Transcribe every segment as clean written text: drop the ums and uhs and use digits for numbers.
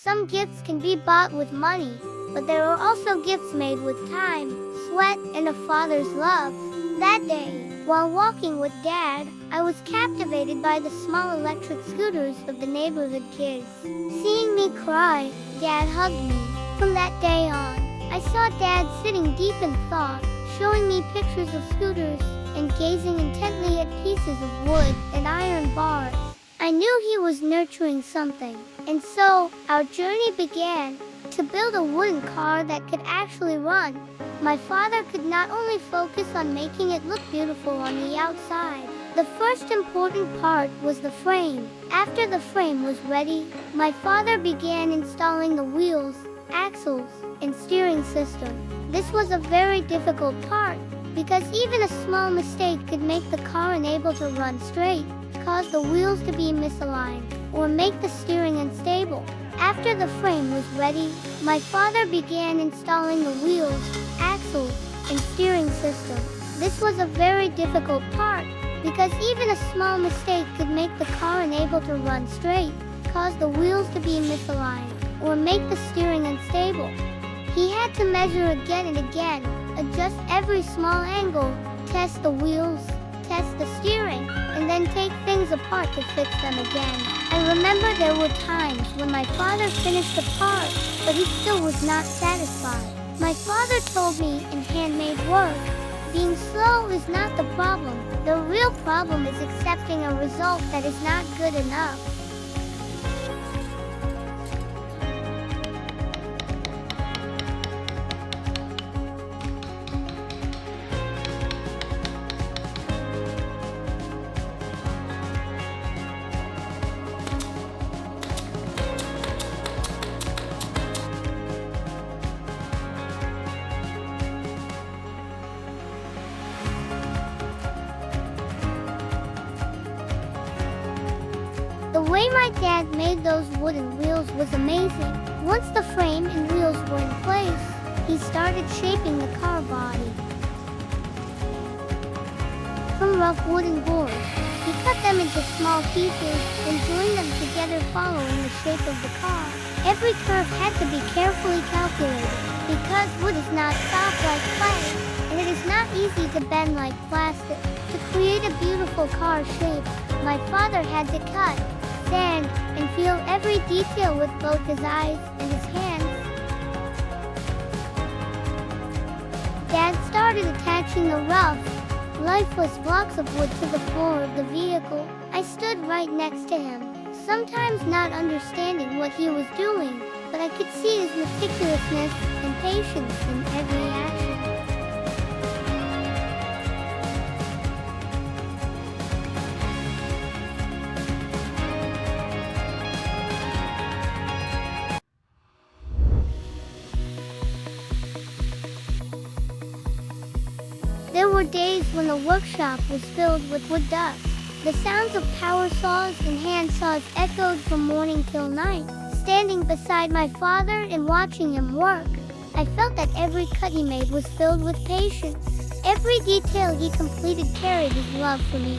Some gifts can be bought with money, but there are also gifts made with time, sweat, and a father's love. That day, while walking with Dad, I was captivated by the small electric scooters of the neighborhood kids. Seeing me cry, Dad hugged me. From that day on, I saw Dad sitting deep in thought, showing me pictures of scooters, and gazing intently at pieces of wood and iron bars. I knew he was nurturing something, and so our journey began to build a wooden car that could actually run. My father could not only focus on making it look beautiful on the outside. The first important part was the frame. After the frame was ready, my father began installing the wheels, axles, and steering system. This was a very difficult part, because even a small mistake could make the car unable to run straight, cause the wheels to be misaligned, or make the steering unstable. After the frame was ready, my father began installing the wheels, axles, and steering system. This was a very difficult part, because even a small mistake could make the car unable to run straight, cause the wheels to be misaligned, or make the steering unstable. He had to measure again and again, adjust every small angle, test the wheels, test the steering, and then take things apart to fix them again. I remember there were times when my father finished the part, but he still was not satisfied. My father told me in handmade work, being slow is not the problem. The real problem is accepting a result that is not good enough. The way my dad made those wooden wheels was amazing. Once the frame and wheels were in place, he started shaping the car body. From rough wooden boards, he cut them into small pieces and joined them together following the shape of the car. Every curve had to be carefully calculated, because wood is not soft like clay, and it is not easy to bend like plastic. To create a beautiful car shape, my father had to cut, sand, and feel every detail with both his eyes and his hands. Dad started attaching the rough, lifeless blocks of wood to the floor of the vehicle. I stood right next to him, sometimes not understanding what he was doing, but I could see his meticulousness and patience in every action. There were days when the workshop was filled with wood dust. The sounds of power saws and hand saws echoed from morning till night. Standing beside my father and watching him work, I felt that every cut he made was filled with patience. Every detail he completed carried his love for me.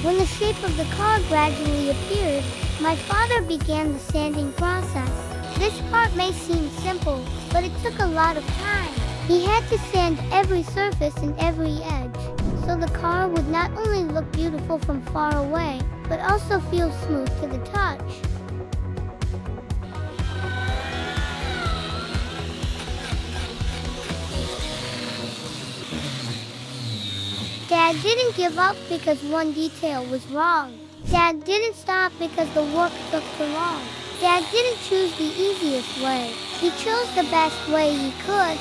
When the shape of the car gradually appeared, my father began the sanding process. This part may seem simple, but it took a lot of time. He had to sand every surface and every edge, so the car would not only look beautiful from far away, but also feel smooth to the touch. Dad didn't give up because one detail was wrong. Dad didn't stop because the work took too long. Dad didn't choose the easiest way. He chose the best way he could.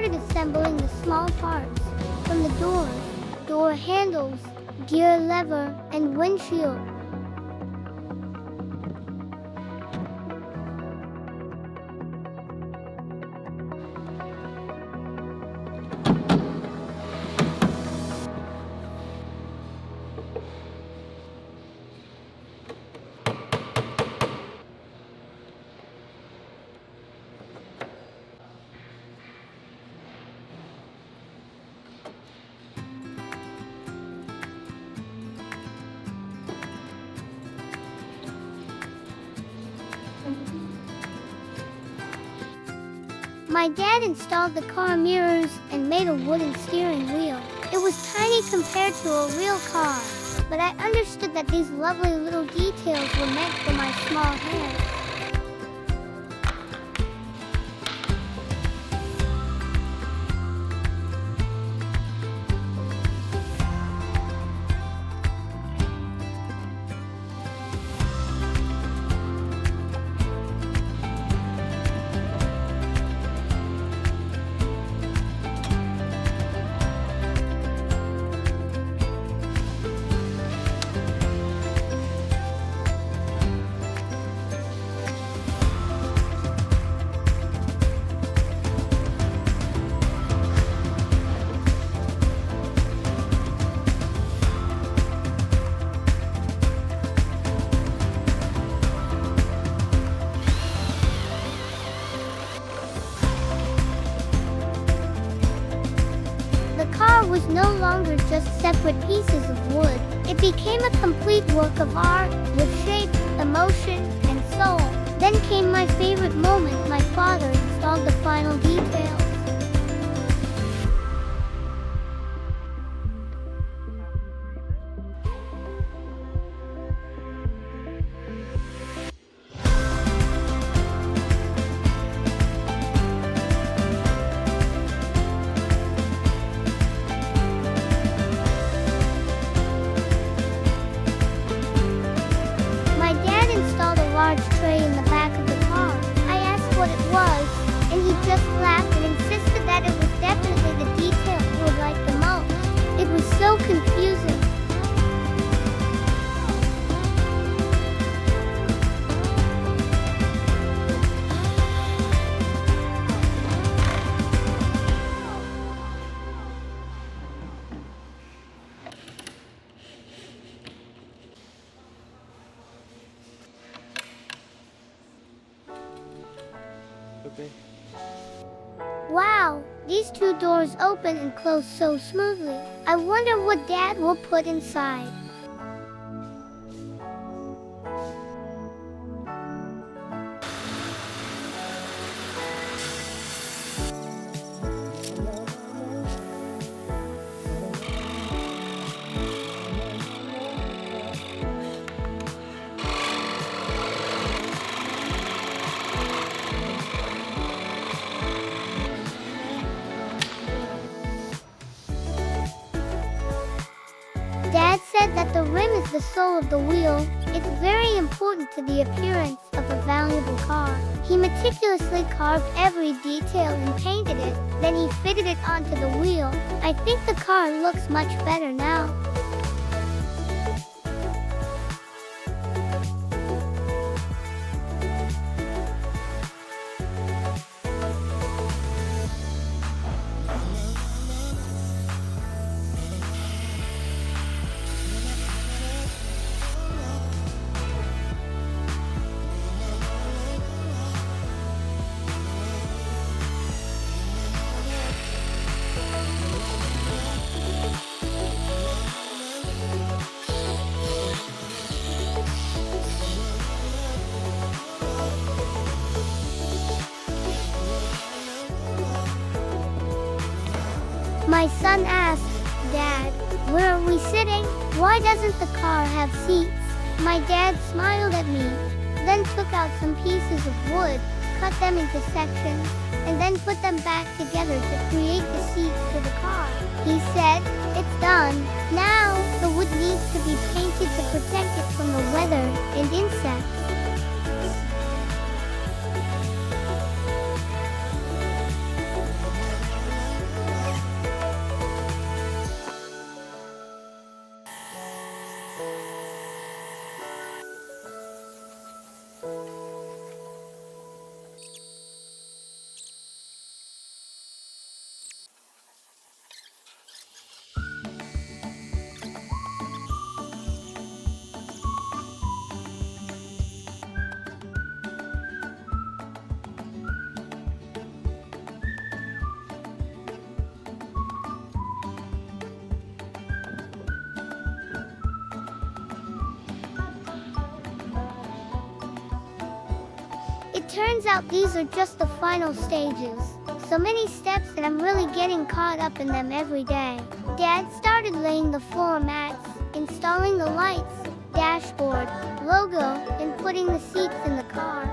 started assembling the small parts from the doors, door handles, gear lever, and windshield. My dad installed the car mirrors and made a wooden steering wheel. It was tiny compared to a real car, but I understood that these lovely little details were meant for my small hands. Was no longer just separate pieces of wood. It became a complete work of art with shape, emotion, and soul. Then came my favorite moment. My father installed the final details. Tray in the back of the car. I asked what it was, and he just laughed and insisted that it was definitely the detail he would like the most. It was so confusing. Okay. Wow, these two doors open and close so smoothly. I wonder what Dad will put inside. Dad said that the rim is the soul of the wheel. It's very important to the appearance of a valuable car. He meticulously carved every detail and painted it. Then he fitted it onto the wheel. I think the car looks much better now. My son asked, "Dad, where are we sitting? Why doesn't the car have seats?" My dad smiled at me, then took out some pieces of wood, cut them into sections, and then put them back together to create the seats for the car. He said, "It's done. Now, the wood needs to be painted to protect it from the weather and insects." It turns out these are just the final stages. So many steps and I'm really getting caught up in them every day. Dad started laying the floor mats, installing the lights, dashboard, logo, and putting the seats in the car.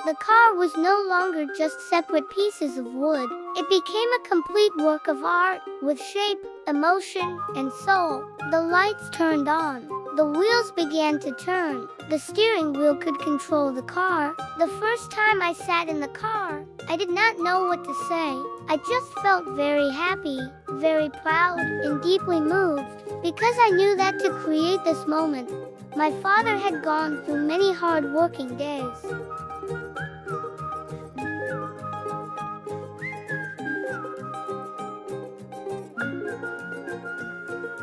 The car was no longer just separate pieces of wood. It became a complete work of art, with shape, emotion, and soul. The lights turned on. The wheels began to turn. The steering wheel could control the car. The first time I sat in the car, I did not know what to say. I just felt very happy, very proud, and deeply moved, because I knew that to create this moment, my father had gone through many hard working days.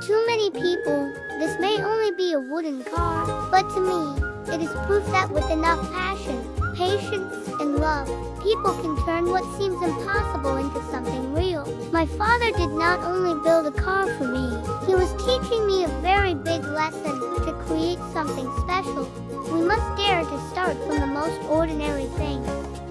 To many people, this may only be a wooden car, but to me, it is proof that with enough passion, patience, and love, people can turn what seems impossible into something real. My father did not only build a car for me, he was teaching me a very big lesson: to create something special, we must dare to start from the most ordinary things.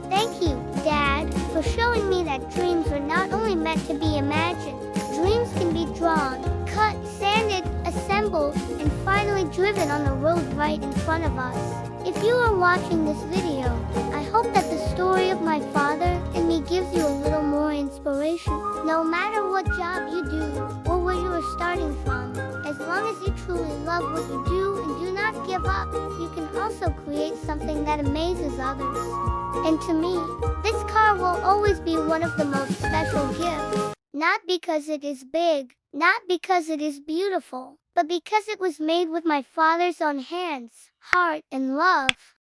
Thank you, Dad, for showing me that dreams are not only meant to be imagined. Dreams can be drawn, cut, sanded, assembled, and finally driven on the road right in front of us. If you are watching this video, I hope that the story of my father and me gives you a little more inspiration. No matter what job you do or where you are starting from, as long as you truly love what you do and do not give up, you can also create something that amazes others. And to me, this car will always be one of the most special gifts. Not because it is big, not because it is beautiful, but because it was made with my father's own hands, heart, and love.